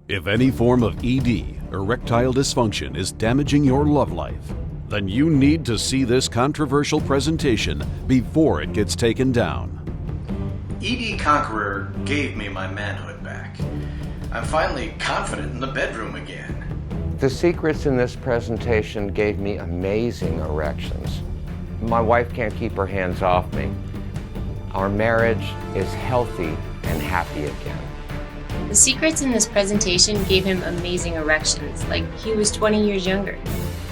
If any form of ED, erectile dysfunction, is damaging your love life, then you need to see this controversial presentation before it gets taken down. ED Conqueror gave me my manhood back. I'm finally confident in the bedroom again. The secrets in this presentation gave me amazing erections. My wife can't keep her hands off me. Our marriage is healthy and happy again. The secrets in this presentation gave him amazing erections, like he was 20 years younger.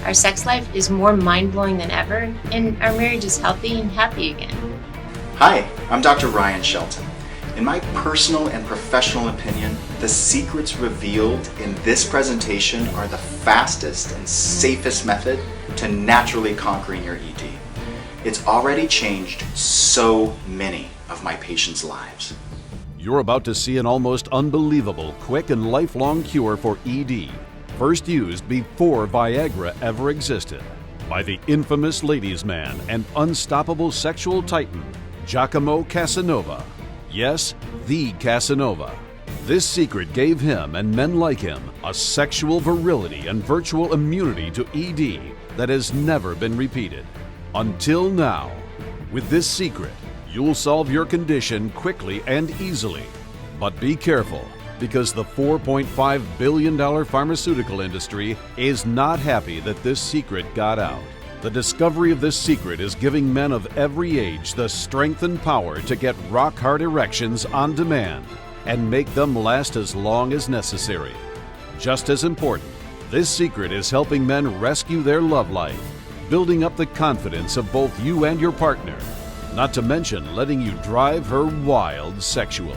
Our sex life is more mind-blowing than ever, and our marriage is healthy and happy again. Hi, I'm Dr. Ryan Shelton. In my personal and professional opinion, the secrets revealed in this presentation are the fastest and safest method to naturally conquering your ED. It's already changed so many of my patients' lives. You're about to see an almost unbelievable, quick and lifelong cure for ED, first used before Viagra ever existed, by the infamous ladies' man and unstoppable sexual titan, Giacomo Casanova. Yes, the Casanova. This secret gave him and men like him a sexual virility and virtual immunity to ED that has never been repeated. Until now. With this secret, you'll solve your condition quickly and easily. But be careful, because the $4.5 billion pharmaceutical industry is not happy that this secret got out. The discovery of this secret is giving men of every age the strength and power to get rock-hard erections on demand and make them last as long as necessary. Just as important, this secret is helping men rescue their love life, building up the confidence of both you and your partner, not to mention letting you drive her wild sexually.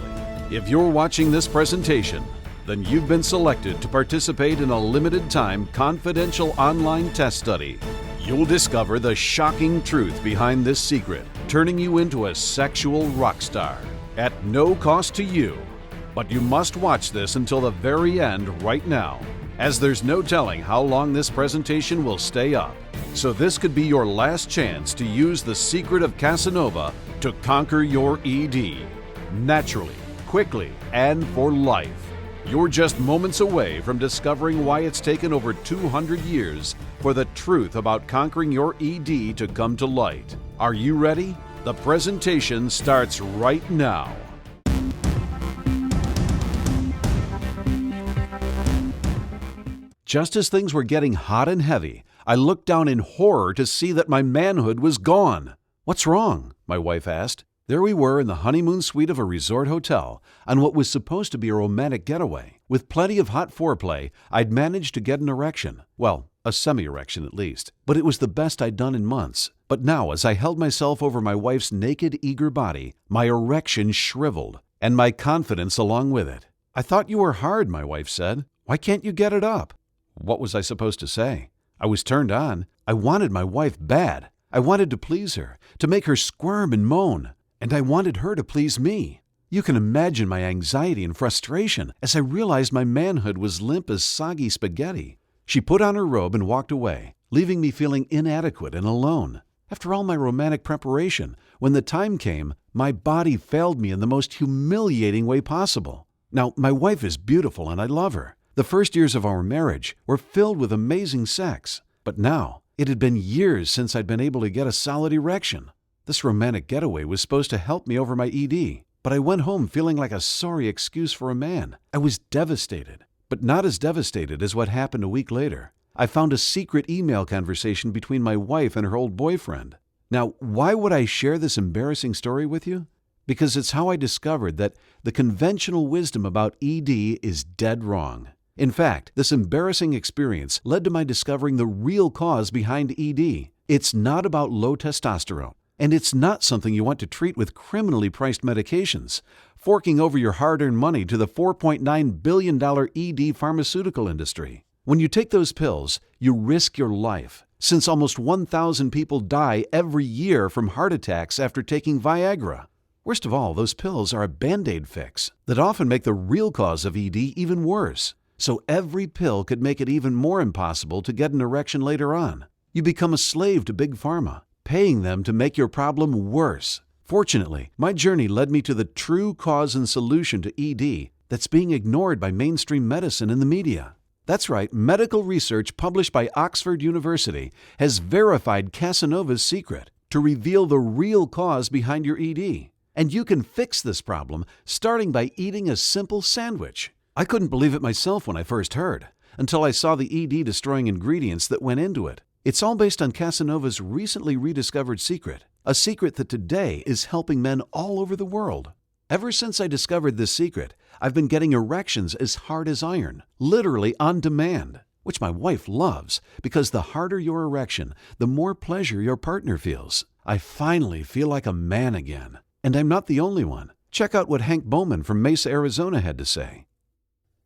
If you're watching this presentation, then you've been selected to participate in a limited-time confidential online test study. You'll discover the shocking truth behind this secret, turning you into a sexual rock star at no cost to you. But you must watch this until the very end right now, as there's no telling how long this presentation will stay up. So this could be your last chance to use the secret of Casanova to conquer your ED. Naturally, quickly, and for life. You're just moments away from discovering why it's taken over 200 years for the truth about conquering your ED to come to light. Are you ready? The presentation starts right now. Just as things were getting hot and heavy, I looked down in horror to see that my manhood was gone. "What's wrong?" my wife asked. There we were in the honeymoon suite of a resort hotel on what was supposed to be a romantic getaway. With plenty of hot foreplay, I'd managed to get an erection. Well, a semi-erection at least. But it was the best I'd done in months. But now, as I held myself over my wife's naked, eager body, my erection shriveled, and my confidence along with it. "I thought you were hard," my wife said. "Why can't you get it up?" What was I supposed to say? I was turned on. I wanted my wife bad. I wanted to please her, to make her squirm and moan. And I wanted her to please me. You can imagine my anxiety and frustration as I realized my manhood was limp as soggy spaghetti. She put on her robe and walked away, leaving me feeling inadequate and alone. After all my romantic preparation, when the time came, my body failed me in the most humiliating way possible. Now, my wife is beautiful and I love her. The first years of our marriage were filled with amazing sex. But now, it had been years since I'd been able to get a solid erection. This romantic getaway was supposed to help me over my ED, but I went home feeling like a sorry excuse for a man. I was devastated, but not as devastated as what happened a week later. I found a secret email conversation between my wife and her old boyfriend. Now, why would I share this embarrassing story with you? Because it's how I discovered that the conventional wisdom about ED is dead wrong. In fact, this embarrassing experience led to my discovering the real cause behind ED. It's not about low testosterone. And it's not something you want to treat with criminally priced medications, forking over your hard-earned money to the $4.9 billion ED pharmaceutical industry. When you take those pills, you risk your life, since almost 1,000 people die every year from heart attacks after taking Viagra. Worst of all, those pills are a Band-Aid fix that often make the real cause of ED even worse. So every pill could make it even more impossible to get an erection later on. You become a slave to Big Pharma, paying them to make your problem worse. Fortunately, my journey led me to the true cause and solution to ED that's being ignored by mainstream medicine and the media. That's right, medical research published by Oxford University has verified Casanova's secret to reveal the real cause behind your ED. And you can fix this problem starting by eating a simple sandwich. I couldn't believe it myself when I first heard, until I saw the ED-destroying ingredients that went into it. It's all based on Casanova's recently rediscovered secret, a secret that today is helping men all over the world. Ever since I discovered this secret, I've been getting erections as hard as iron, literally on demand, which my wife loves because the harder your erection, the more pleasure your partner feels. I finally feel like a man again. And I'm not the only one. Check out what Hank Bowman from Mesa, Arizona had to say.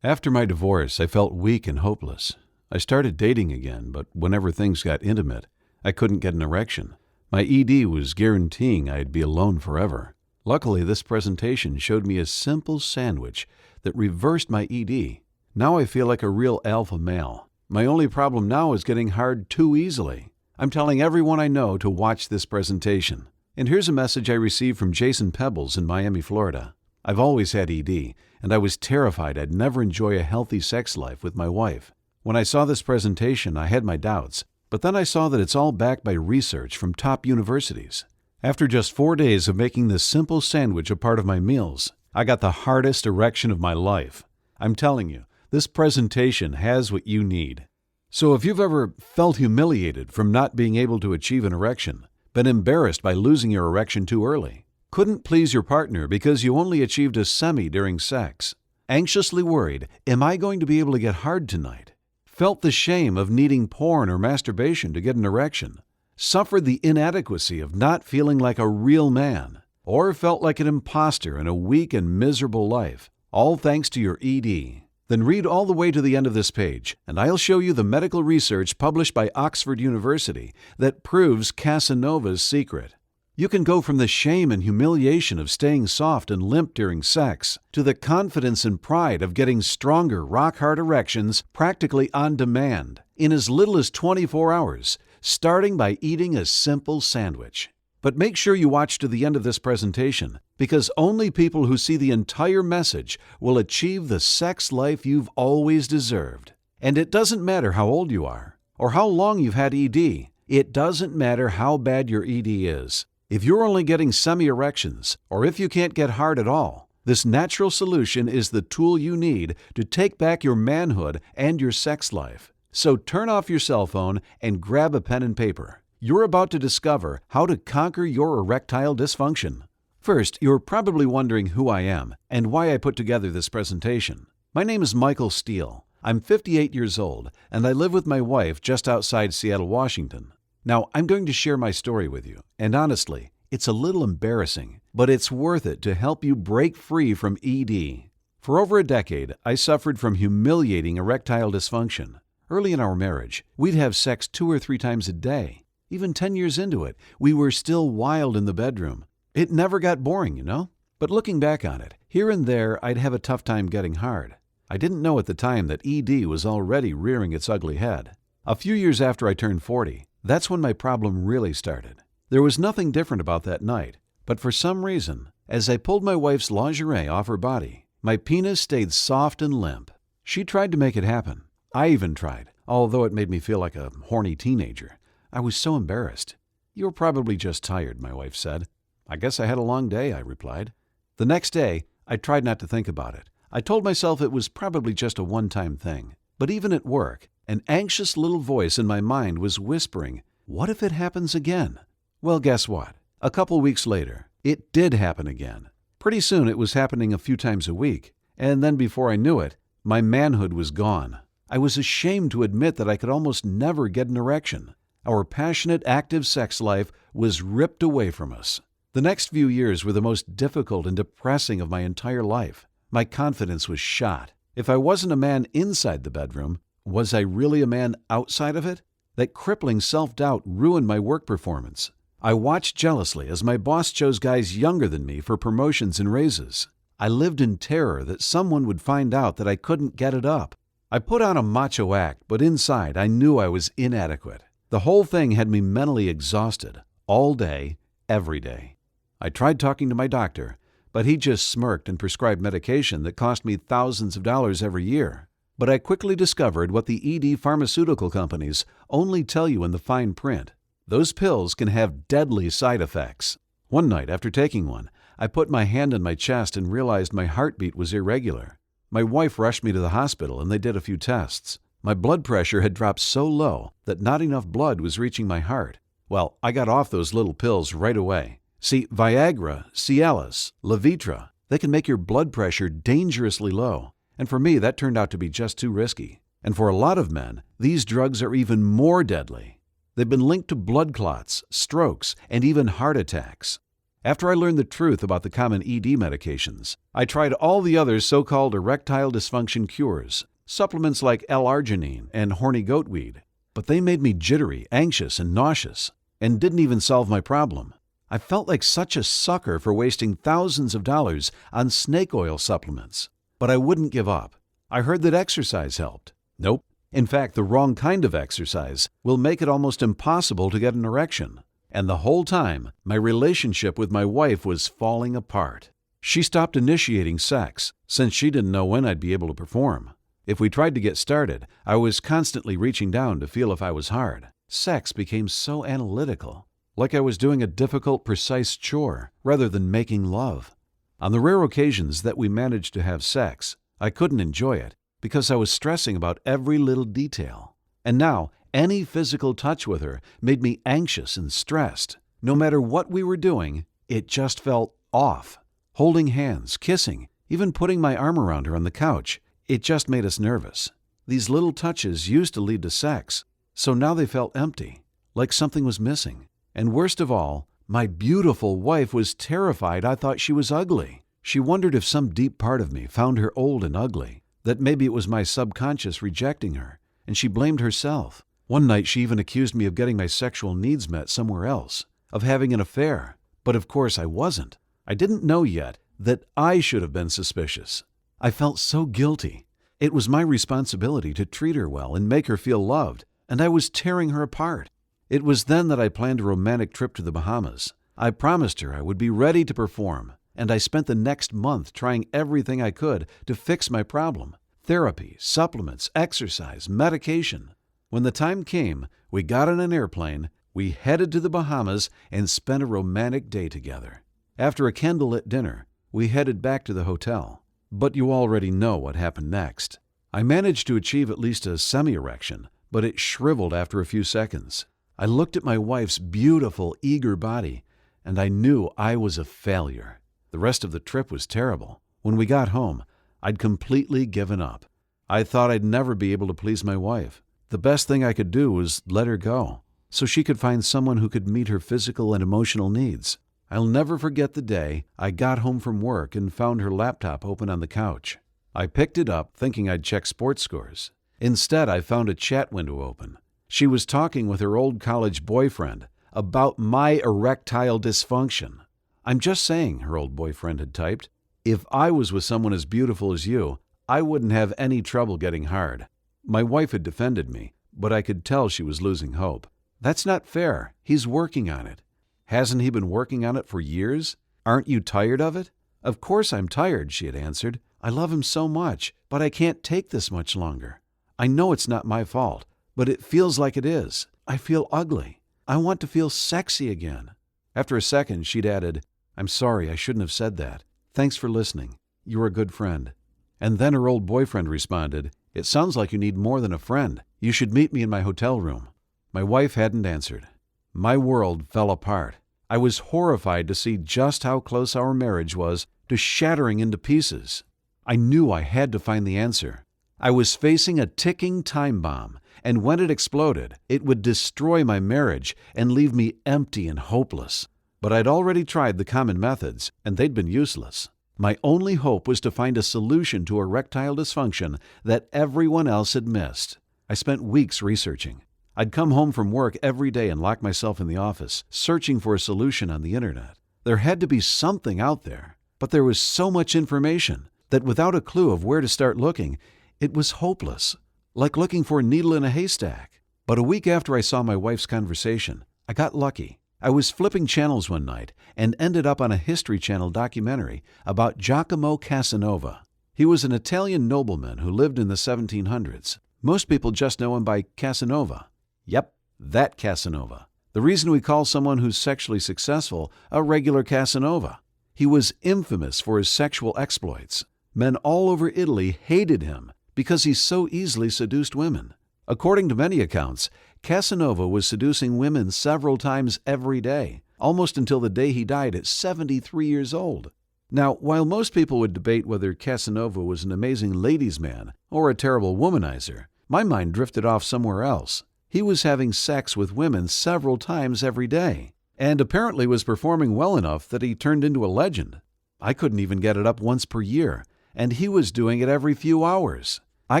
After my divorce, I felt weak and hopeless. I started dating again, but whenever things got intimate, I couldn't get an erection. My ED was guaranteeing I'd be alone forever. Luckily, this presentation showed me a simple sandwich that reversed my ED. Now I feel like a real alpha male. My only problem now is getting hard too easily. I'm telling everyone I know to watch this presentation. And here's a message I received from Jason Pebbles in Miami, Florida. I've always had ED, and I was terrified I'd never enjoy a healthy sex life with my wife. When I saw this presentation, I had my doubts, but then I saw that it's all backed by research from top universities. After just 4 days of making this simple sandwich a part of my meals, I got the hardest erection of my life. I'm telling you, this presentation has what you need. So if you've ever felt humiliated from not being able to achieve an erection, been embarrassed by losing your erection too early, couldn't please your partner because you only achieved a semi during sex, anxiously worried, am I going to be able to get hard tonight? Felt the shame of needing porn or masturbation to get an erection, suffered the inadequacy of not feeling like a real man, or felt like an imposter in a weak and miserable life, all thanks to your ED. Then read all the way to the end of this page, and I'll show you the medical research published by Oxford University that proves Casanova's secret. You can go from the shame and humiliation of staying soft and limp during sex to the confidence and pride of getting stronger, rock-hard erections practically on demand in as little as 24 hours, starting by eating a simple sandwich. But make sure you watch to the end of this presentation, because only people who see the entire message will achieve the sex life you've always deserved. And it doesn't matter how old you are, or how long you've had ED. It doesn't matter how bad your ED is. If you're only getting semi-erections, or if you can't get hard at all, this natural solution is the tool you need to take back your manhood and your sex life. So turn off your cell phone and grab a pen and paper. You're about to discover how to conquer your erectile dysfunction. First, you're probably wondering who I am and why I put together this presentation. My name is Michael Steele. I'm 58 years old, and I live with my wife just outside Seattle, Washington. Now, I'm going to share my story with you, and honestly, it's a little embarrassing, but it's worth it to help you break free from ED. For over a decade, I suffered from humiliating erectile dysfunction. Early in our marriage, we'd have sex 2 or 3 times a day. Even 10 years into it, we were still wild in the bedroom. It never got boring, you know? But looking back on it, here and there I'd have a tough time getting hard. I didn't know at the time that ED was already rearing its ugly head. A few years after I turned 40, that's when my problem really started. There was nothing different about that night, but for some reason, as I pulled my wife's lingerie off her body, my penis stayed soft and limp. She tried to make it happen. I even tried, although it made me feel like a horny teenager. I was so embarrassed. "You were probably just tired," my wife said. "I guess I had a long day," I replied. The next day, I tried not to think about it. I told myself it was probably just a one-time thing. But even at work, an anxious little voice in my mind was whispering, "What if it happens again?" Well, guess what? A couple weeks later, it did happen again. Pretty soon it was happening a few times a week, and then before I knew it, my manhood was gone. I was ashamed to admit that I could almost never get an erection. Our passionate, active sex life was ripped away from us. The next few years were the most difficult and depressing of my entire life. My confidence was shot. If I wasn't a man inside the bedroom, was I really a man outside of it? That crippling self-doubt ruined my work performance. I watched jealously as my boss chose guys younger than me for promotions and raises. I lived in terror that someone would find out that I couldn't get it up. I put on a macho act, but inside I knew I was inadequate. The whole thing had me mentally exhausted, all day, every day. I tried talking to my doctor, but he just smirked and prescribed medication that cost me thousands of dollars every year. But I quickly discovered what the ED pharmaceutical companies only tell you in the fine print. Those pills can have deadly side effects. One night after taking one, I put my hand on my chest and realized my heartbeat was irregular. My wife rushed me to the hospital and they did a few tests. My blood pressure had dropped so low that not enough blood was reaching my heart. Well, I got off those little pills right away. See, Viagra, Cialis, Levitra, they can make your blood pressure dangerously low. And for me, that turned out to be just too risky. And for a lot of men, these drugs are even more deadly. They've been linked to blood clots, strokes, and even heart attacks. After I learned the truth about the common ED medications, I tried all the other so-called erectile dysfunction cures, supplements like L-arginine and horny goatweed, but they made me jittery, anxious, and nauseous, and didn't even solve my problem. I felt like such a sucker for wasting thousands of dollars on snake oil supplements. But I wouldn't give up. I heard that exercise helped. Nope. In fact, the wrong kind of exercise will make it almost impossible to get an erection. And the whole time, my relationship with my wife was falling apart. She stopped initiating sex, since she didn't know when I'd be able to perform. If we tried to get started, I was constantly reaching down to feel if I was hard. Sex became so analytical, like I was doing a difficult, precise chore, rather than making love. On the rare occasions that we managed to have sex, I couldn't enjoy it because I was stressing about every little detail. And now, any physical touch with her made me anxious and stressed. No matter what we were doing, it just felt off. Holding hands, kissing, even putting my arm around her on the couch, it just made us nervous. These little touches used to lead to sex, so now they felt empty, like something was missing. And worst of all, my beautiful wife was terrified I thought she was ugly. She wondered if some deep part of me found her old and ugly, that maybe it was my subconscious rejecting her, and she blamed herself. One night she even accused me of getting my sexual needs met somewhere else, of having an affair. But of course I wasn't. I didn't know yet that I should have been suspicious. I felt so guilty. It was my responsibility to treat her well and make her feel loved, and I was tearing her apart. It was then that I planned a romantic trip to the Bahamas. I promised her I would be ready to perform, and I spent the next month trying everything I could to fix my problem. Therapy, supplements, exercise, medication. When the time came, we got on an airplane, we headed to the Bahamas, and spent a romantic day together. After a candlelit dinner, we headed back to the hotel. But you already know what happened next. I managed to achieve at least a semi-erection, but it shriveled after a few seconds. I looked at my wife's beautiful, eager body, and I knew I was a failure. The rest of the trip was terrible. When we got home, I'd completely given up. I thought I'd never be able to please my wife. The best thing I could do was let her go, so she could find someone who could meet her physical and emotional needs. I'll never forget the day I got home from work and found her laptop open on the couch. I picked it up thinking I'd check sports scores. Instead, I found a chat window open. She was talking with her old college boyfriend about my erectile dysfunction. I'm just saying, her old boyfriend had typed, if I was with someone as beautiful as you, I wouldn't have any trouble getting hard. My wife had defended me, but I could tell she was losing hope. That's not fair. He's working on it. Hasn't he been working on it for years? Aren't you tired of it? Of course I'm tired, she had answered. I love him so much, but I can't take this much longer. I know it's not my fault, but it feels like it is. I feel ugly. I want to feel sexy again. After a second, she'd added, I'm sorry, I shouldn't have said that. Thanks for listening. You're a good friend. And then her old boyfriend responded, it sounds like you need more than a friend. You should meet me in my hotel room. My wife hadn't answered. My world fell apart. I was horrified to see just how close our marriage was to shattering into pieces. I knew I had to find the answer. I was facing a ticking time bomb, and when it exploded, it would destroy my marriage and leave me empty and hopeless. But I'd already tried the common methods, and they'd been useless. My only hope was to find a solution to erectile dysfunction that everyone else had missed. I spent weeks researching. I'd come home from work every day and lock myself in the office, searching for a solution on the internet. There had to be something out there, but there was so much information that without a clue of where to start looking, it was hopeless, like looking for a needle in a haystack. But a week after I saw my wife's conversation, I got lucky. I was flipping channels one night and ended up on a History Channel documentary about Giacomo Casanova. He was an Italian nobleman who lived in the 1700s. Most people just know him by Casanova. Yep, that Casanova. The reason we call someone who's sexually successful a regular Casanova. He was infamous for his sexual exploits. Men all over Italy hated him because he so easily seduced women. According to many accounts, Casanova was seducing women several times every day, almost until the day he died at 73 years old. Now, while most people would debate whether Casanova was an amazing ladies' man or a terrible womanizer, my mind drifted off somewhere else. He was having sex with women several times every day, and apparently was performing well enough that he turned into a legend. I couldn't even get it up once per year, and he was doing it every few hours. I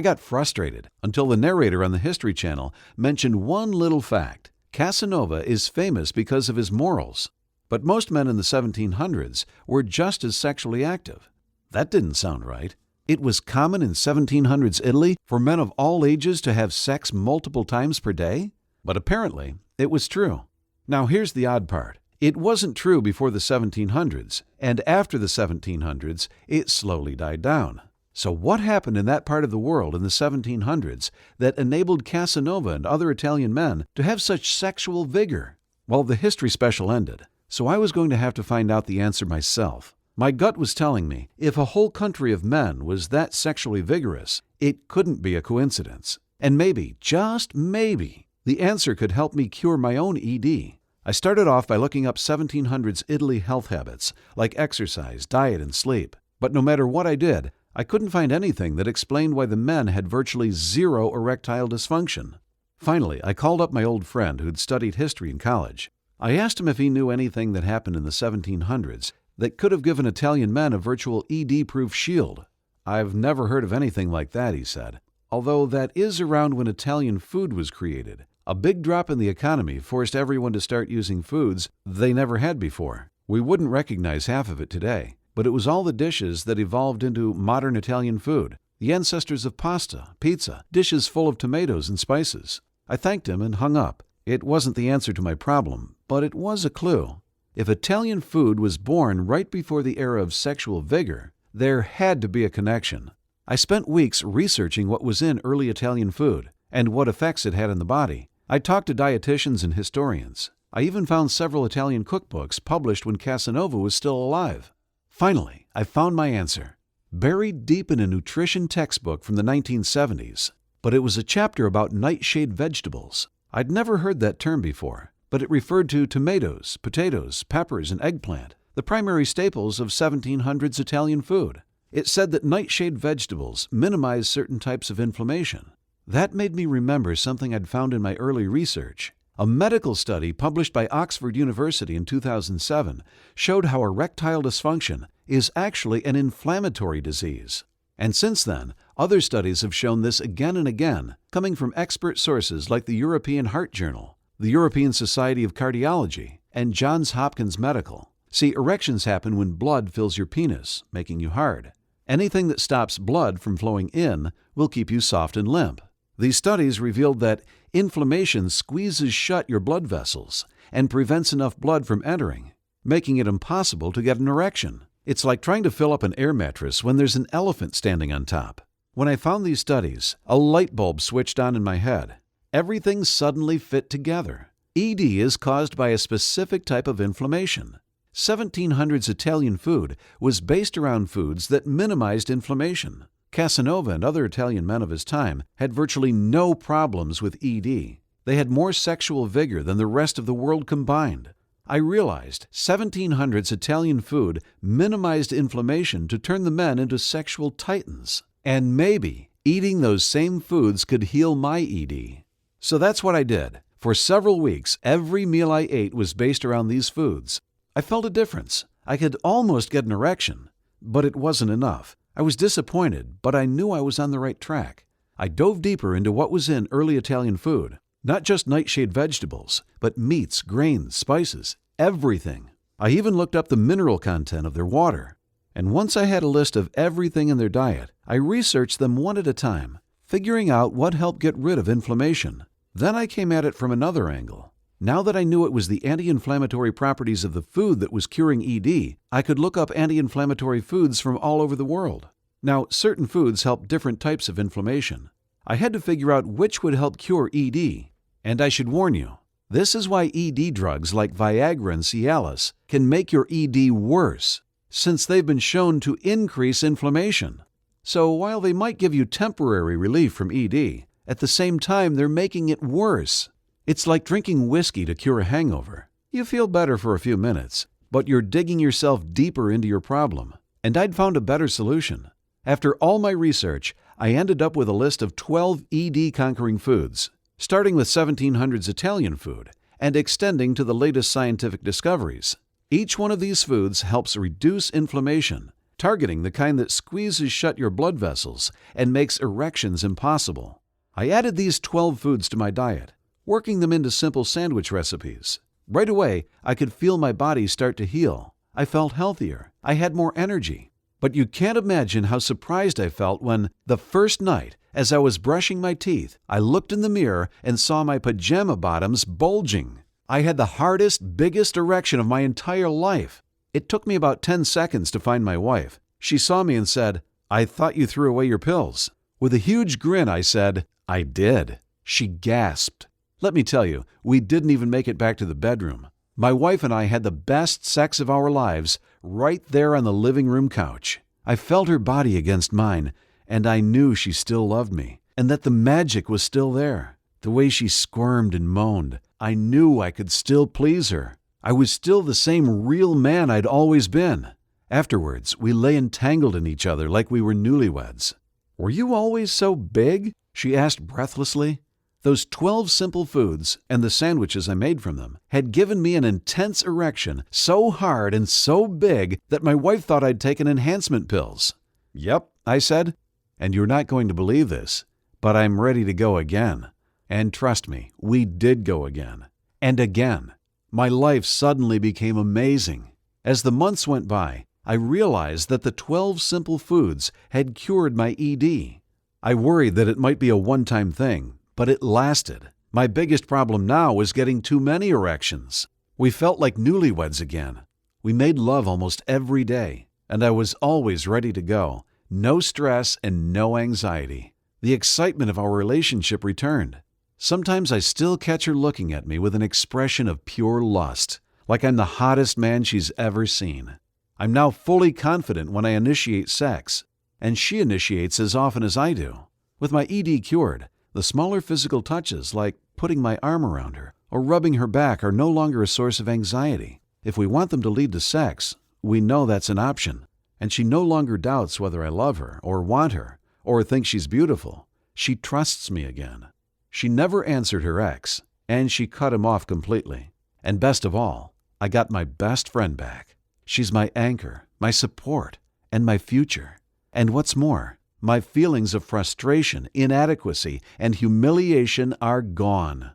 got frustrated until the narrator on the History Channel mentioned one little fact. Casanova is famous because of his morals, but most men in the 1700s were just as sexually active. That didn't sound right. It was common in 1700s Italy for men of all ages to have sex multiple times per day? But apparently, it was true. Now here's the odd part. It wasn't true before the 1700s, and after the 1700s, it slowly died down. So what happened in that part of the world in the 1700s that enabled Casanova and other Italian men to have such sexual vigor? Well, the history special ended, so I was going to have to find out the answer myself. My gut was telling me if a whole country of men was that sexually vigorous, it couldn't be a coincidence. And maybe, just maybe, the answer could help me cure my own ED. I started off by looking up 1700s Italy health habits, like exercise, diet, and sleep. But no matter what I did, I couldn't find anything that explained why the men had virtually zero erectile dysfunction. Finally, I called up my old friend who'd studied history in college. I asked him if he knew anything that happened in the 1700s that could have given Italian men a virtual ED-proof shield. I've never heard of anything like that, he said, although that is around when Italian food was created. A big drop in the economy forced everyone to start using foods they never had before. We wouldn't recognize half of it today, but it was all the dishes that evolved into modern Italian food, the ancestors of pasta, pizza, dishes full of tomatoes and spices. I thanked him and hung up. It wasn't the answer to my problem, but it was a clue. If Italian food was born right before the era of sexual vigor, there had to be a connection. I spent weeks researching what was in early Italian food and what effects it had on the body. I talked to dietitians and historians. I even found several Italian cookbooks published when Casanova was still alive. Finally, I found my answer, buried deep in a nutrition textbook from the 1970s. But it was a chapter about nightshade vegetables. I'd never heard that term before, but it referred to tomatoes, potatoes, peppers, and eggplant, the primary staples of 1700s Italian food. It said that nightshade vegetables minimize certain types of inflammation. That made me remember something I'd found in my early research. A medical study published by Oxford University in 2007 showed how erectile dysfunction is actually an inflammatory disease. And since then, other studies have shown this again and again, coming from expert sources like the European Heart Journal, the European Society of Cardiology, and Johns Hopkins Medical. See, erections happen when blood fills your penis, making you hard. Anything that stops blood from flowing in will keep you soft and limp. These studies revealed that inflammation squeezes shut your blood vessels and prevents enough blood from entering, making it impossible to get an erection. It's like trying to fill up an air mattress when there's an elephant standing on top. When I found these studies, a light bulb switched on in my head. Everything suddenly fit together. ED is caused by a specific type of inflammation. 1700s Italian food was based around foods that minimized inflammation. Casanova and other Italian men of his time had virtually no problems with ED. They had more sexual vigor than the rest of the world combined. I realized 1700s Italian food minimized inflammation to turn the men into sexual titans. And maybe eating those same foods could heal my ED. So that's what I did. For several weeks, every meal I ate was based around these foods. I felt a difference. I could almost get an erection, but it wasn't enough. I was disappointed, but I knew I was on the right track. I dove deeper into what was in early Italian food. Not just nightshade vegetables, but meats, grains, spices, everything. I even looked up the mineral content of their water. And once I had a list of everything in their diet, I researched them one at a time, figuring out what helped get rid of inflammation. Then I came at it from another angle. Now that I knew it was the anti-inflammatory properties of the food that was curing ED, I could look up anti-inflammatory foods from all over the world. Now, certain foods help different types of inflammation. I had to figure out which would help cure ED. And I should warn you, this is why ED drugs like Viagra and Cialis can make your ED worse, since they've been shown to increase inflammation. So while they might give you temporary relief from ED, at the same time they're making it worse. It's like drinking whiskey to cure a hangover. You feel better for a few minutes, but you're digging yourself deeper into your problem. And I'd found a better solution. After all my research, I ended up with a list of 12 ED-conquering foods, starting with 1700s Italian food and extending to the latest scientific discoveries. Each one of these foods helps reduce inflammation, targeting the kind that squeezes shut your blood vessels and makes erections impossible. I added these 12 foods to my diet, working them into simple sandwich recipes. Right away, I could feel my body start to heal. I felt healthier. I had more energy. But you can't imagine how surprised I felt when, the first night, as I was brushing my teeth, I looked in the mirror and saw my pajama bottoms bulging. I had the hardest, biggest erection of my entire life. It took me about 10 seconds to find my wife. She saw me and said, "I thought you threw away your pills." With a huge grin, I said, "I did." She gasped. Let me tell you, we didn't even make it back to the bedroom. My wife and I had the best sex of our lives right there on the living room couch. I felt her body against mine, and I knew she still loved me, and that the magic was still there. The way she squirmed and moaned, I knew I could still please her. I was still the same real man I'd always been. Afterwards, we lay entangled in each other like we were newlyweds. "Were you always so big?" she asked breathlessly. Those 12 simple foods and the sandwiches I made from them had given me an intense erection so hard and so big that my wife thought I'd taken enhancement pills. "Yep," I said, "and you're not going to believe this, but I'm ready to go again." And trust me, we did go again. And again. My life suddenly became amazing. As the months went by, I realized that the 12 simple foods had cured my ED. I worried that it might be a one-time thing, but it lasted. My biggest problem now was getting too many erections. We felt like newlyweds again. We made love almost every day, and I was always ready to go. No stress and no anxiety. The excitement of our relationship returned. Sometimes I still catch her looking at me with an expression of pure lust, like I'm the hottest man she's ever seen. I'm now fully confident when I initiate sex, and she initiates as often as I do. With my ED cured, the smaller physical touches, like putting my arm around her or rubbing her back, are no longer a source of anxiety. If we want them to lead to sex, we know that's an option. And she no longer doubts whether I love her or want her or think she's beautiful. She trusts me again. She never answered her ex, and she cut him off completely. And best of all, I got my best friend back. She's my anchor, my support, and my future. And what's more, my feelings of frustration, inadequacy, and humiliation are gone.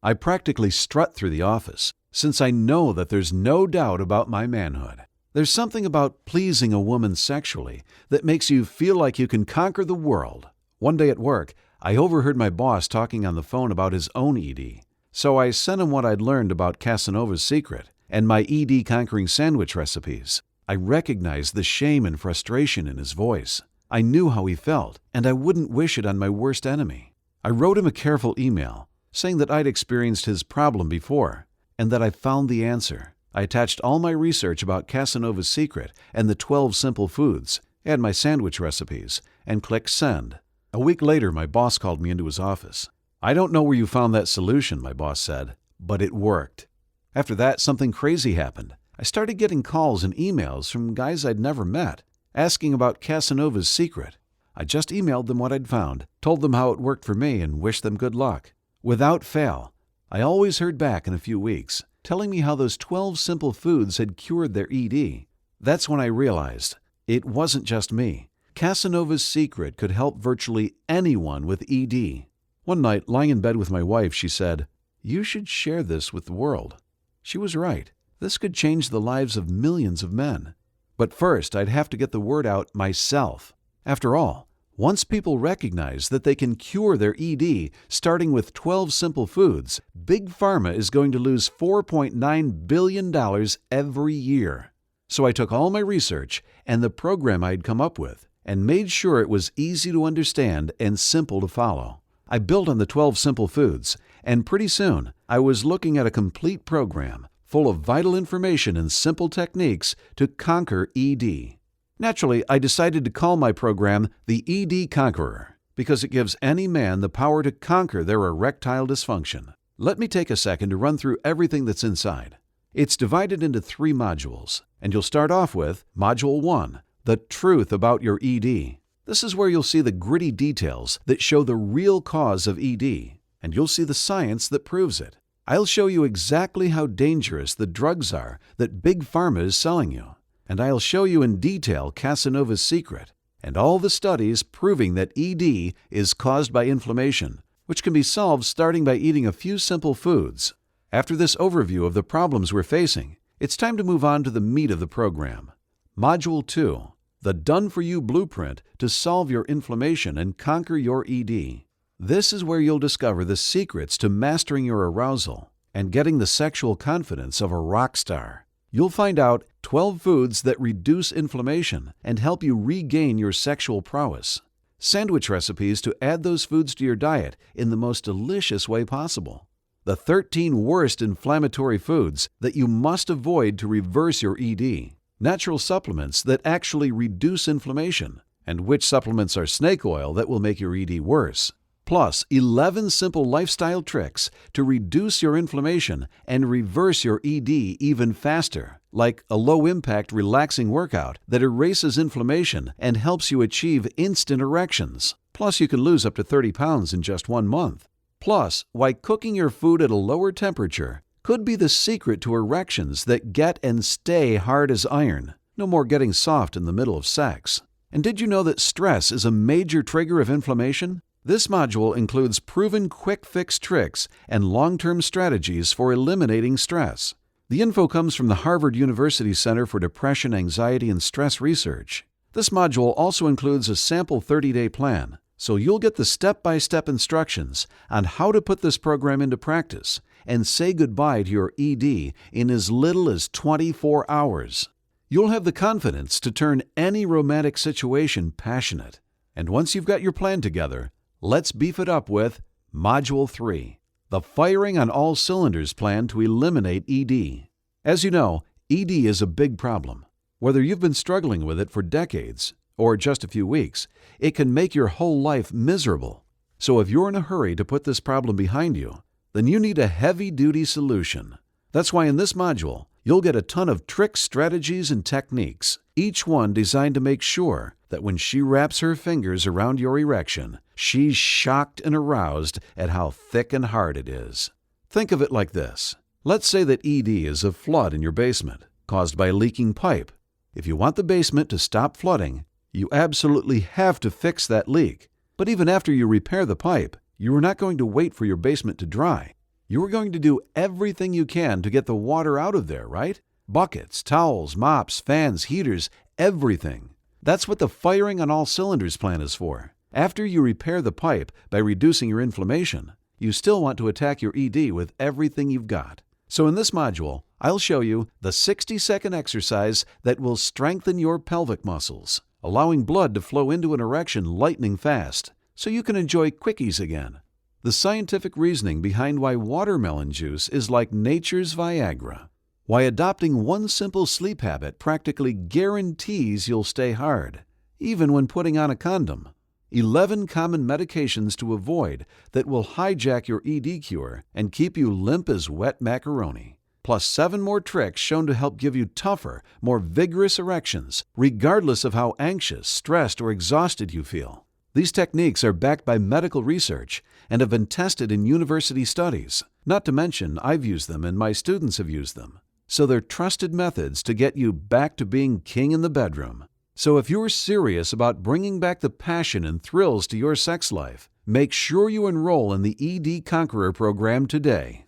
I practically strut through the office, since I know that there's no doubt about my manhood. There's something about pleasing a woman sexually that makes you feel like you can conquer the world. One day at work, I overheard my boss talking on the phone about his own ED. So I sent him what I'd learned about Casanova's secret and my ED-conquering sandwich recipes. I recognized the shame and frustration in his voice. I knew how he felt, and I wouldn't wish it on my worst enemy. I wrote him a careful email, saying that I'd experienced his problem before, and that I found the answer. I attached all my research about Casanova's secret and the 12 simple foods, and my sandwich recipes, and clicked send. A week later, my boss called me into his office. "I don't know where you found that solution," my boss said, "but it worked." After that, something crazy happened. I started getting calls and emails from guys I'd never met, asking about Casanova's secret. I just emailed them what I'd found, told them how it worked for me, and wished them good luck. Without fail, I always heard back in a few weeks, telling me how those 12 simple foods had cured their ED. That's when I realized it wasn't just me. Casanova's secret could help virtually anyone with ED. One night, lying in bed with my wife, she said, "You should share this with the world." She was right. This could change the lives of millions of men. But first, I'd have to get the word out myself. After all, Once people recognize that they can cure their ED starting with 12 simple foods, Big Pharma is going to lose $4.9 billion every year. So I took all my research and the program I'd come up with and made sure it was easy to understand and simple to follow. I built on the 12 simple foods, and pretty soon I was looking at a complete program full of vital information and simple techniques to conquer ED. Naturally, I decided to call my program the ED Conqueror because it gives any man the power to conquer their erectile dysfunction. Let me take a second to run through everything that's inside. It's divided into 3 modules, and you'll start off with Module 1, The Truth About Your ED. This is where you'll see the gritty details that show the real cause of ED, and you'll see the science that proves it. I'll show you exactly how dangerous the drugs are that Big Pharma is selling you, and I'll show you in detail Casanova's secret and all the studies proving that ED is caused by inflammation, which can be solved starting by eating a few simple foods. After this overview of the problems we're facing, it's time to move on to the meat of the program. Module 2, the Done-For-You Blueprint to solve your inflammation and conquer your ED. This is where you'll discover the secrets to mastering your arousal and getting the sexual confidence of a rock star. You'll find out 12 foods that reduce inflammation and help you regain your sexual prowess. Sandwich recipes to add those foods to your diet in the most delicious way possible. The 13 worst inflammatory foods that you must avoid to reverse your ED. Natural supplements that actually reduce inflammation, and which supplements are snake oil that will make your ED worse. Plus 11 simple lifestyle tricks to reduce your inflammation and reverse your ED even faster, like a low-impact relaxing workout that erases inflammation and helps you achieve instant erections. Plus you can lose up to 30 pounds in just 1 month. Plus, why cooking your food at a lower temperature could be the secret to erections that get and stay hard as iron. No more getting soft in the middle of sex. And did you know that stress is a major trigger of inflammation? This module includes proven quick fix tricks and long-term strategies for eliminating stress. The info comes from the Harvard University Center for Depression, Anxiety, and Stress Research. This module also includes a sample 30-day plan, so you'll get the step-by-step instructions on how to put this program into practice and say goodbye to your ED in as little as 24 hours. You'll have the confidence to turn any romantic situation passionate. And once you've got your plan together, let's beef it up with Module 3, the Firing on All Cylinders Plan to Eliminate ED. As you know, ED is a big problem. Whether you've been struggling with it for decades or just a few weeks, it can make your whole life miserable. So if you're in a hurry to put this problem behind you, then you need a heavy-duty solution. That's why in this module, you'll get a ton of tricks, strategies, and techniques, each one designed to make sure that when she wraps her fingers around your erection, she's shocked and aroused at how thick and hard it is. Think of it like this. Let's say that ED is a flood in your basement, caused by a leaking pipe. If you want the basement to stop flooding, you absolutely have to fix that leak. But even after you repair the pipe, you are not going to wait for your basement to dry. You are going to do everything you can to get the water out of there, right? Buckets, towels, mops, fans, heaters, everything. That's what the Firing on All Cylinders plan is for. After you repair the pipe by reducing your inflammation, you still want to attack your ED with everything you've got. So in this module, I'll show you the 60-second exercise that will strengthen your pelvic muscles, allowing blood to flow into an erection lightning fast, so you can enjoy quickies again. The scientific reasoning behind why watermelon juice is like nature's Viagra. Why adopting one simple sleep habit practically guarantees you'll stay hard, even when putting on a condom. 11 common medications to avoid that will hijack your ED cure and keep you limp as wet macaroni. Plus 7 more tricks shown to help give you tougher, more vigorous erections, regardless of how anxious, stressed, or exhausted you feel. These techniques are backed by medical research and have been tested in university studies. Not to mention, I've used them and my students have used them. So they're trusted methods to get you back to being king in the bedroom. So if you're serious about bringing back the passion and thrills to your sex life, make sure you enroll in the ED Conqueror program today.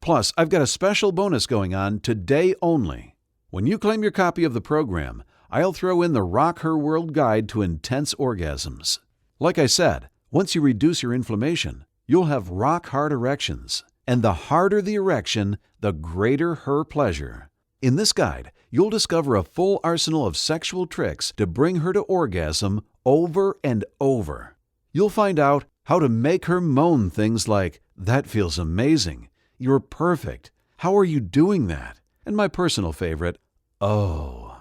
Plus, I've got a special bonus going on today only. When you claim your copy of the program, I'll throw in the Rock Her World Guide to Intense Orgasms. Like I said, once you reduce your inflammation, you'll have rock-hard erections. And the harder the erection, the greater her pleasure. In this guide, you'll discover a full arsenal of sexual tricks to bring her to orgasm over and over. You'll find out how to make her moan things like, "That feels amazing," "You're perfect," "How are you doing that?" and my personal favorite, "Oh."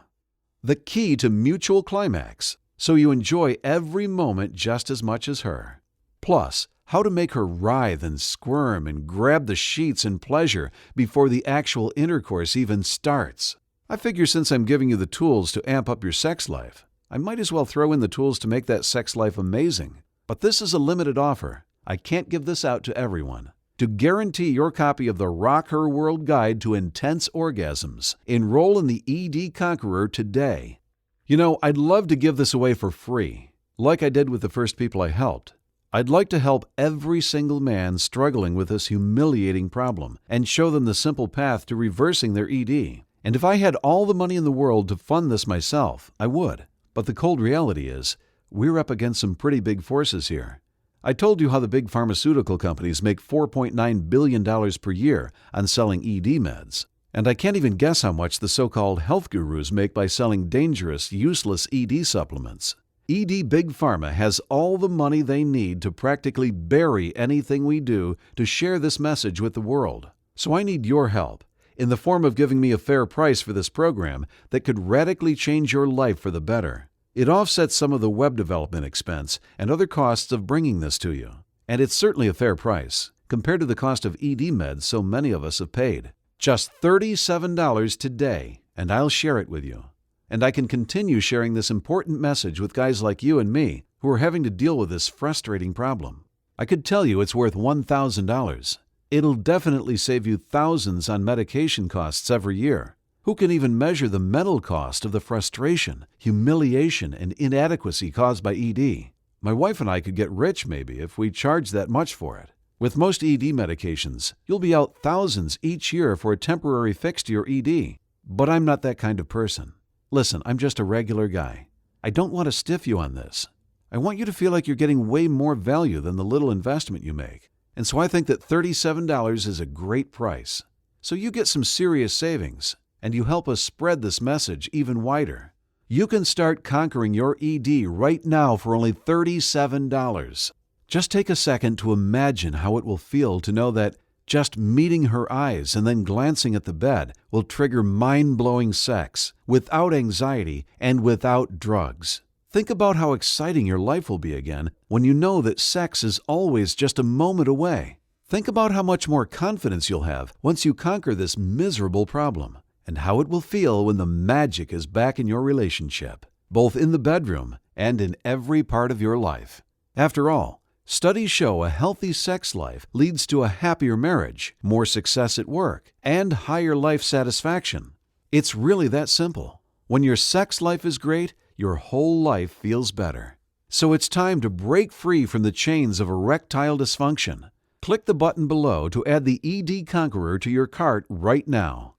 The key to mutual climax, so you enjoy every moment just as much as her. Plus, how to make her writhe and squirm and grab the sheets in pleasure before the actual intercourse even starts. I figure since I'm giving you the tools to amp up your sex life, I might as well throw in the tools to make that sex life amazing. But this is a limited offer. I can't give this out to everyone. To guarantee your copy of the Rock Her World Guide to Intense Orgasms, enroll in the ED Conqueror today. You know, I'd love to give this away for free, like I did with the first people I helped. I'd like to help every single man struggling with this humiliating problem and show them the simple path to reversing their ED. And if I had all the money in the world to fund this myself, I would. But the cold reality is, we're up against some pretty big forces here. I told you how the big pharmaceutical companies make $4.9 billion per year on selling ED meds. And I can't even guess how much the so-called health gurus make by selling dangerous, useless ED supplements. ED Big Pharma has all the money they need to practically bury anything we do to share this message with the world. So I need your help, in the form of giving me a fair price for this program that could radically change your life for the better. It offsets some of the web development expense and other costs of bringing this to you. And it's certainly a fair price, compared to the cost of ED meds so many of us have paid. Just $37 today, and I'll share it with you. And I can continue sharing this important message with guys like you and me who are having to deal with this frustrating problem. I could tell you it's worth $1,000. It'll definitely save you thousands on medication costs every year. Who can even measure the mental cost of the frustration, humiliation, and inadequacy caused by ED? My wife and I could get rich maybe if we charged that much for it. With most ED medications, you'll be out thousands each year for a temporary fix to your ED. But I'm not that kind of person. Listen, I'm just a regular guy. I don't want to stiff you on this. I want you to feel like you're getting way more value than the little investment you make. And so I think that $37 is a great price. So you get some serious savings, and you help us spread this message even wider. You can start conquering your ED right now for only $37. Just take a second to imagine how it will feel to know that just meeting her eyes and then glancing at the bed will trigger mind-blowing sex without anxiety and without drugs. Think about how exciting your life will be again when you know that sex is always just a moment away. Think about how much more confidence you'll have once you conquer this miserable problem, and how it will feel when the magic is back in your relationship, both in the bedroom and in every part of your life. After all, studies show a healthy sex life leads to a happier marriage, more success at work, and higher life satisfaction. It's really that simple. When your sex life is great, your whole life feels better. So it's time to break free from the chains of erectile dysfunction. Click the button below to add the ED Conqueror to your cart right now.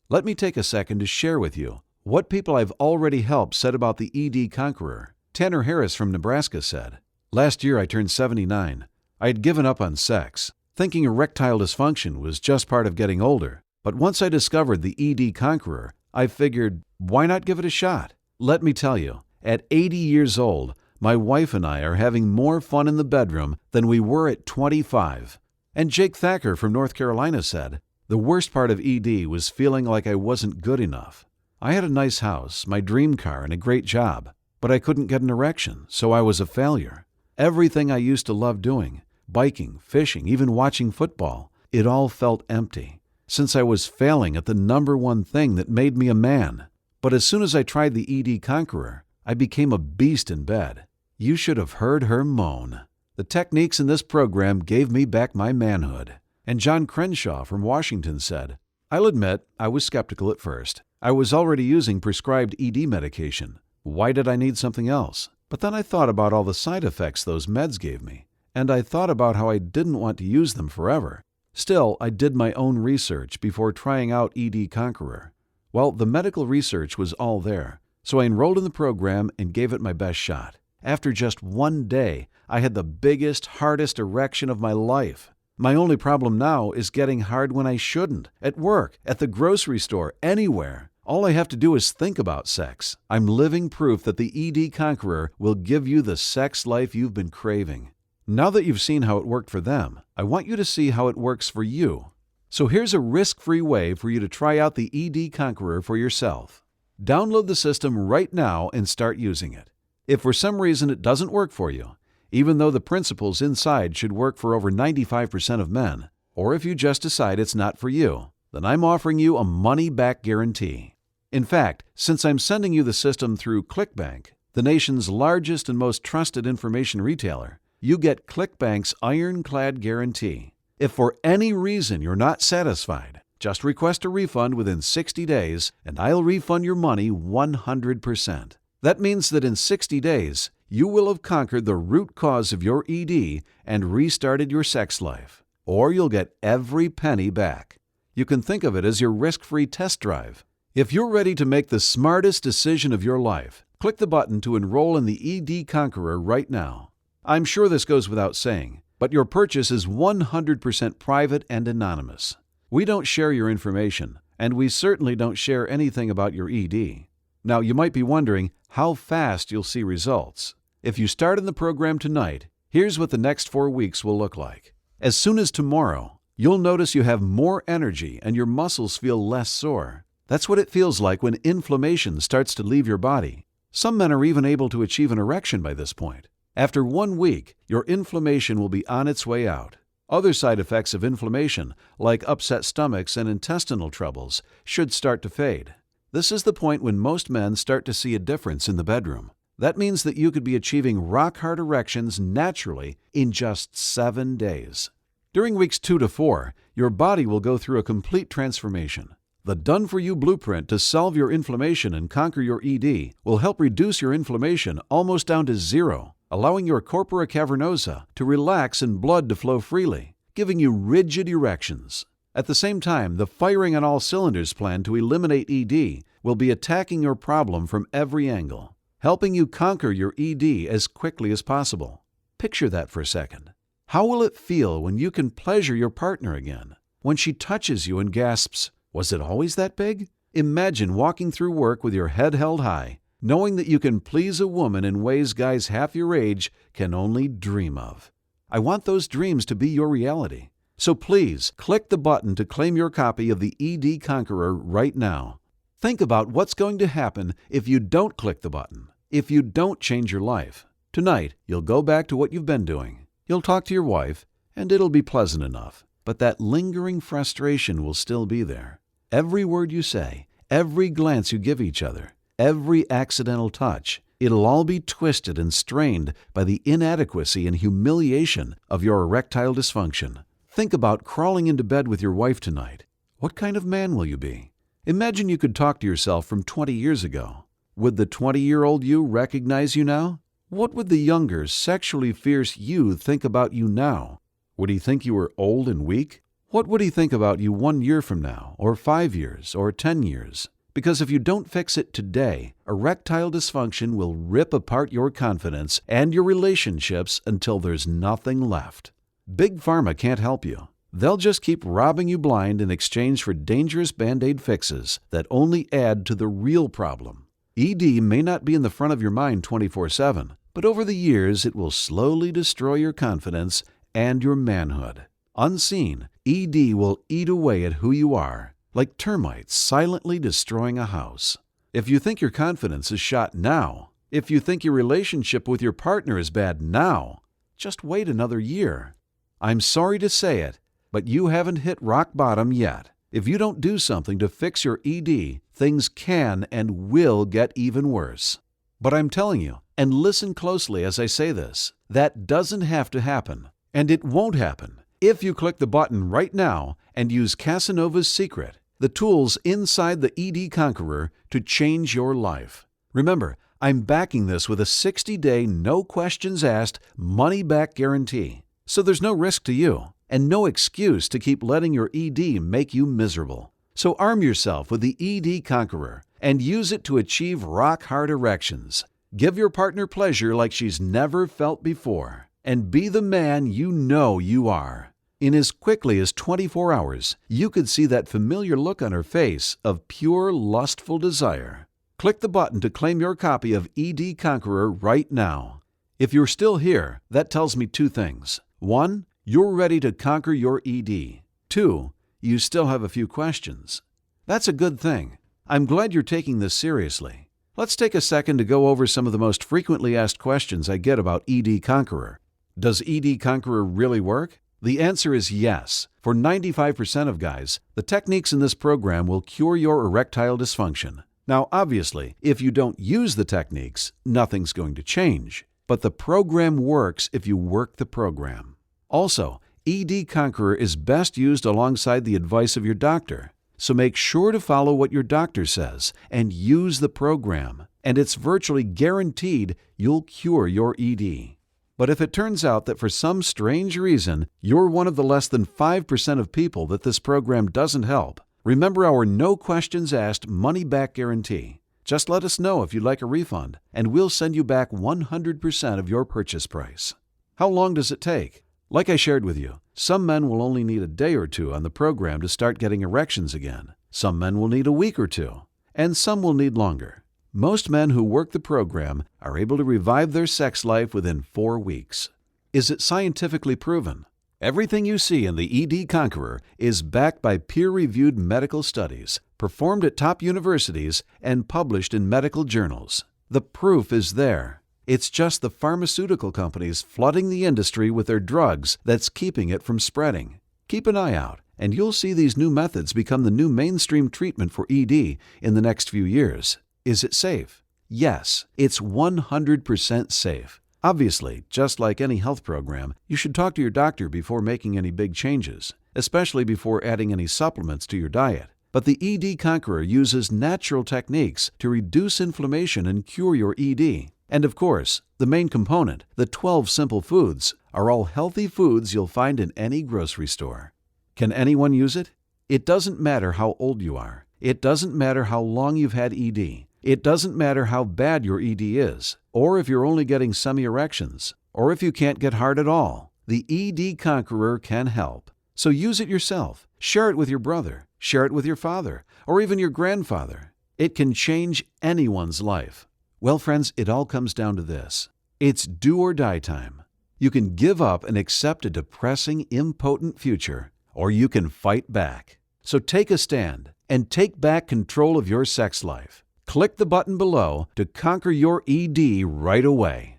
Let me take a second to share with you what people I've already helped said about the ED Conqueror. Tanner Harris from Nebraska said, "Last year I turned 79. I had given up on sex, thinking erectile dysfunction was just part of getting older. But once I discovered the ED Conqueror, I figured, why not give it a shot? Let me tell you, at 80 years old, my wife and I are having more fun in the bedroom than we were at 25. And Jake Thacker from North Carolina said, "The worst part of ED was feeling like I wasn't good enough. I had a nice house, my dream car, and a great job, but I couldn't get an erection, so I was a failure. Everything I used to love doing, biking, fishing, even watching football, it all felt empty, since I was failing at the number one thing that made me a man. But as soon as I tried the ED Conqueror, I became a beast in bed. You should have heard her moan. The techniques in this program gave me back my manhood." And John Crenshaw from Washington said, "I'll admit I was skeptical at first. I was already using prescribed ED medication. Why did I need something else? But then I thought about all the side effects those meds gave me, and I thought about how I didn't want to use them forever. Still, I did my own research before trying out ED Conqueror. Well, the medical research was all there, so I enrolled in the program and gave it my best shot. After just one day, I had the biggest, hardest erection of my life. My only problem now is getting hard when I shouldn't, at work, at the grocery store, anywhere. All I have to do is think about sex. I'm living proof that the ED Conqueror will give you the sex life you've been craving. Now that you've seen how it worked for them, I want you to see how it works for you. So here's a risk-free way for you to try out the ED Conqueror for yourself. Download the system right now and start using it. If for some reason it doesn't work for you, even though the principles inside should work for over 95% of men, or if you just decide it's not for you, then I'm offering you a money-back guarantee. In fact, since I'm sending you the system through ClickBank, the nation's largest and most trusted information retailer, you get ClickBank's ironclad guarantee. If for any reason you're not satisfied, just request a refund within 60 days and I'll refund your money 100%. That means that in 60 days, you will have conquered the root cause of your ED and restarted your sex life. Or you'll get every penny back. You can think of it as your risk-free test drive. If you're ready to make the smartest decision of your life, click the button to enroll in the ED Conqueror right now. I'm sure this goes without saying, but your purchase is 100% private and anonymous. We don't share your information, and we certainly don't share anything about your ED. Now, you might be wondering how fast you'll see results. If you start in the program tonight, here's what the next 4 weeks will look like. As soon as tomorrow, you'll notice you have more energy and your muscles feel less sore. That's what it feels like when inflammation starts to leave your body. Some men are even able to achieve an erection by this point. After 1 week, your inflammation will be on its way out. Other side effects of inflammation, like upset stomachs and intestinal troubles, should start to fade. This is the point when most men start to see a difference in the bedroom. That means that you could be achieving rock-hard erections naturally in just 7 days. During weeks 2 to 4, your body will go through a complete transformation. The done-for-you blueprint to solve your inflammation and conquer your ED will help reduce your inflammation almost down to zero, allowing your corpora cavernosa to relax and blood to flow freely, giving you rigid erections. At the same time, the firing on all cylinders plan to eliminate ED will be attacking your problem from every angle, helping you conquer your ED as quickly as possible. Picture that for a second. How will it feel when you can pleasure your partner again? When she touches you and gasps, "Was it always that big?" Imagine walking through work with your head held high, knowing that you can please a woman in ways guys half your age can only dream of. I want those dreams to be your reality. So please, click the button to claim your copy of the ED Conqueror right now. Think about what's going to happen if you don't click the button, if you don't change your life. Tonight, you'll go back to what you've been doing. You'll talk to your wife, and it'll be pleasant enough. But that lingering frustration will still be there. Every word you say, every glance you give each other, every accidental touch, it'll all be twisted and strained by the inadequacy and humiliation of your erectile dysfunction. Think about crawling into bed with your wife tonight. What kind of man will you be? Imagine you could talk to yourself from 20 years ago. Would the 20-year-old you recognize you now? What would the younger, sexually fierce you think about you now? Would he think you were old and weak? What would he think about you 1 year from now, or 5 years, or 10 years? Because if you don't fix it today, erectile dysfunction will rip apart your confidence and your relationships until there's nothing left. Big Pharma can't help you. They'll just keep robbing you blind in exchange for dangerous Band-Aid fixes that only add to the real problem. ED may not be in the front of your mind 24/7, but over the years it will slowly destroy your confidence and your manhood. Unseen, ED will eat away at who you are, like termites silently destroying a house. If you think your confidence is shot now, if you think your relationship with your partner is bad now, just wait another year. I'm sorry to say it, but you haven't hit rock bottom yet. If you don't do something to fix your ED, things can and will get even worse. But I'm telling you, and listen closely as I say this, that doesn't have to happen, and it won't happen if you click the button right now and use Casanova's Secret, the tools inside the ED Conqueror, to change your life. Remember, I'm backing this with a 60-day, no questions asked, money-back guarantee. So there's no risk to you, and no excuse to keep letting your ED make you miserable. So arm yourself with the ED Conqueror and use it to achieve rock-hard erections. Give your partner pleasure like she's never felt before. And be the man you know you are. In as quickly as 24 hours, you could see that familiar look on her face of pure lustful desire. Click the button to claim your copy of ED Conqueror right now. If you're still here, that tells me two things. 1, you're ready to conquer your ED. 2, you still have a few questions. That's a good thing. I'm glad you're taking this seriously. Let's take a second to go over some of the most frequently asked questions I get about ED Conqueror. Does ED Conqueror really work? The answer is yes. For 95% of guys, the techniques in this program will cure your erectile dysfunction. Now, obviously, if you don't use the techniques, nothing's going to change. But the program works if you work the program. Also, ED Conqueror is best used alongside the advice of your doctor. So make sure to follow what your doctor says and use the program. And it's virtually guaranteed you'll cure your ED. But if it turns out that for some strange reason you're one of the less than 5% of people that this program doesn't help, remember our no questions asked money-back guarantee. Just let us know if you'd like a refund, and we'll send you back 100% of your purchase price. How long does it take? Like I shared with you, some men will only need a day or two on the program to start getting erections again. Some men will need a week or two, and some will need longer. Most men who work the program are able to revive their sex life within 4 weeks. Is it scientifically proven? Everything you see in the ED Conqueror is backed by peer-reviewed medical studies, performed at top universities, and published in medical journals. The proof is there. It's just the pharmaceutical companies flooding the industry with their drugs that's keeping it from spreading. Keep an eye out, and you'll see these new methods become the new mainstream treatment for ED in the next few years. Is it safe? Yes, it's 100% safe. Obviously, just like any health program, you should talk to your doctor before making any big changes, especially before adding any supplements to your diet. But the ED Conqueror uses natural techniques to reduce inflammation and cure your ED. And of course, the main component, the 12 simple foods, are all healthy foods you'll find in any grocery store. Can anyone use it? It doesn't matter how old you are. It doesn't matter how long you've had ED. It doesn't matter how bad your ED is, or if you're only getting semi-erections, or if you can't get hard at all. The ED Conqueror can help. So use it yourself. Share it with your brother. Share it with your father, or even your grandfather. It can change anyone's life. Well, friends, it all comes down to this. It's do or die time. You can give up and accept a depressing, impotent future, or you can fight back. So take a stand and take back control of your sex life. Click the button below to conquer your ED right away.